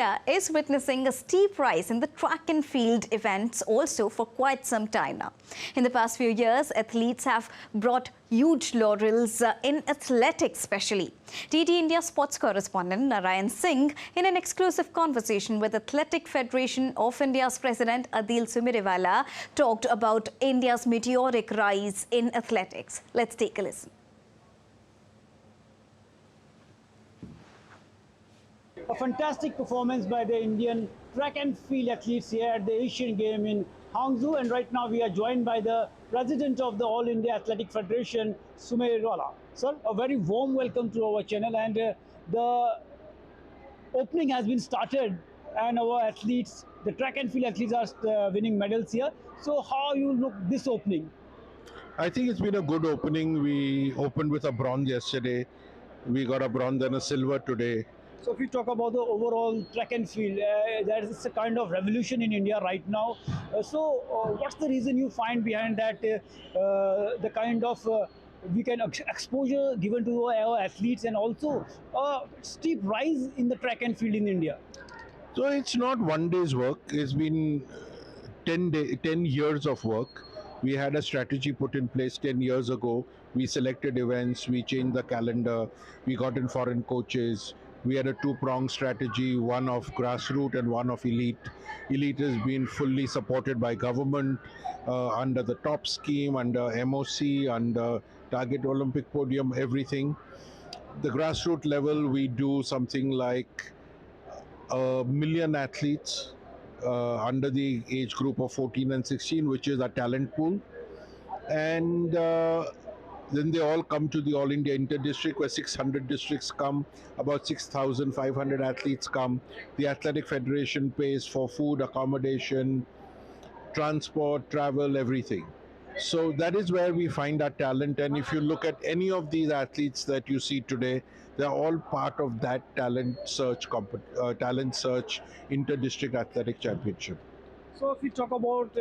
India is witnessing a steep rise in the track and field events also for quite some time now. In the past few years, athletes have brought huge laurels in athletics especially. TT India sports correspondent Narayan Singh, in an exclusive conversation with Athletic Federation of India's President Adille Sumariwalla, talked about India's meteoric rise in athletics. Let's take a listen. A fantastic performance by the Indian track and field athletes here at the Asian Game in Hangzhou, and right now we are joined by the President of the All India Athletic Federation, Sumariwalla. Sir, a very warm welcome to our channel, and the opening has been started and our athletes, the track and field athletes, are winning medals here. So how you look this opening? I think it's been a good opening. We opened with a bronze yesterday. We got a bronze and a silver today. So if you talk about the overall track and field, there is a kind of revolution in India right now. What's the reason you find behind that, the kind of exposure given to our athletes, and also a steep rise in the track and field in India? So it's not one day's work. It's been 10 years of work. We had a strategy put in place 10 years ago. We selected events, we changed the calendar, we got in foreign coaches. We had a two-pronged strategy, one of grassroots and one of elite. Elite has been fully supported by government under the top scheme, under MOC, under Target Olympic Podium, everything. The grassroots level, we do something like 1 million athletes under the age group of 14 and 16, which is a talent pool. And then they all come to the All India Inter-District, where 600 districts come, about 6,500 athletes come. The Athletic Federation pays for food, accommodation, transport, travel, everything. So that is where we find our talent. And if you look at any of these athletes that you see today, they're all part of that talent search Inter-District Athletic Championship. So if we talk about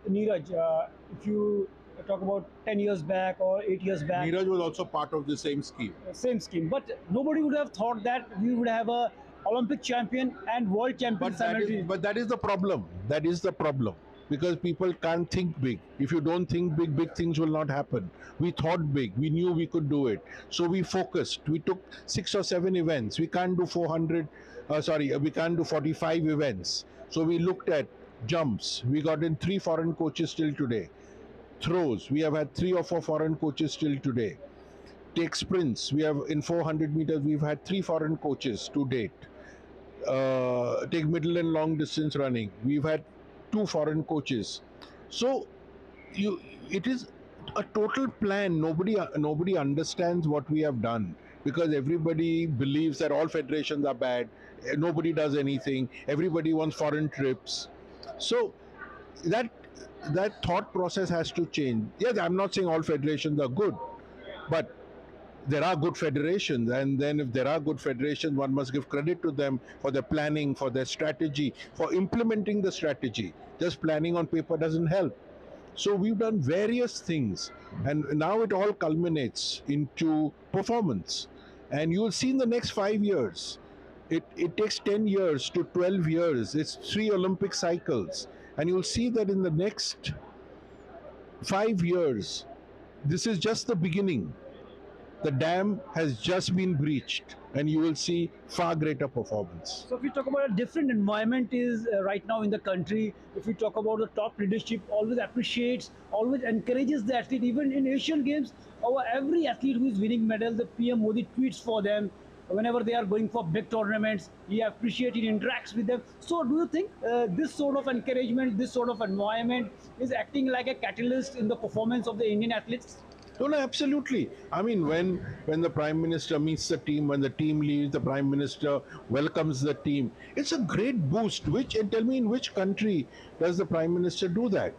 Neeraj, if you talk about 10 years back or 8 years back. Neeraj was also part of the same scheme. Same scheme, but nobody would have thought that we would have a Olympic champion and world champion simultaneously. But that is the problem. That is the problem. Because people can't think big. If you don't think big, big things will not happen. We thought big. We knew we could do it. So we focused. We took 6 or 7 events. We can't do we can't do 45 events. So we looked at jumps. We got in 3 foreign coaches till today. Throws, we have had 3 or 4 foreign coaches till today. Take sprints, we have in 400 meters, we've had 3 foreign coaches to date. Take middle and long distance running, we've had 2 foreign coaches. So it is a total plan. Nobody understands what we have done, because everybody believes that all federations are bad, nobody does anything, everybody wants foreign trips. So that thought process has to change. Yes, I'm not saying all federations are good, but there are good federations, and then if there are good federations, one must give credit to them for their planning, for their strategy, for implementing the strategy. Just planning on paper doesn't help. So we've done various things, and now it all culminates into performance. And you'll see in the next 5 years, it takes 10 years to 12 years. It's 3 Olympic cycles. And you'll see that in the next 5 years, this is just the beginning. The dam has just been breached, and you will see far greater performance. So if we talk about a different environment is right now in the country, if we talk about the top leadership, always appreciates, always encourages the athlete. Even in Asian Games, every athlete who is winning medal, the PM Modi tweets for them. Whenever they are going for big tournaments, he appreciates, he interacts with them. So do you think this sort of encouragement, this sort of environment is acting like a catalyst in the performance of the Indian athletes? No, absolutely. I mean, when the Prime Minister meets the team, when the team leaves, the Prime Minister welcomes the team. It's a great boost. And tell me, in which country does the Prime Minister do that?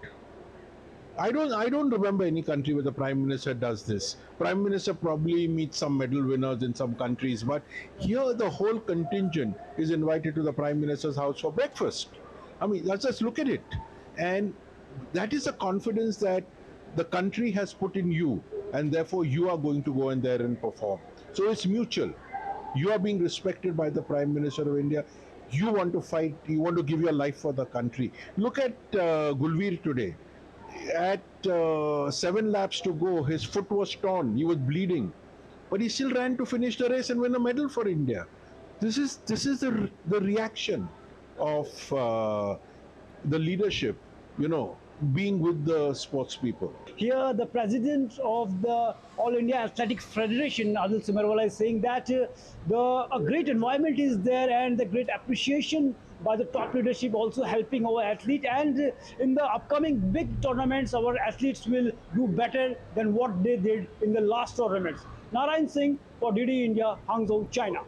I don't remember any country where the Prime Minister does this. Prime Minister probably meets some medal winners in some countries, but here the whole contingent is invited to the Prime Minister's house for breakfast. I mean, let's just look at it. And that is a confidence that the country has put in you, and therefore you are going to go in there and perform. So it's mutual. You are being respected by the Prime Minister of India. You want to fight, you want to give your life for the country. Look at Gulveer today. At 7 laps to go, his foot was torn, he was bleeding, but he still ran to finish the race and win a medal for India. This is the reaction of the leadership, being with the sports people. Here, the president of the All India Athletics Federation, Adille Sumariwalla, is saying that a great environment is there and the great appreciation by the top leadership also helping our athlete. And in the upcoming big tournaments, our athletes will do better than what they did in the last tournaments. Narayan Singh for DD India, Hangzhou, China.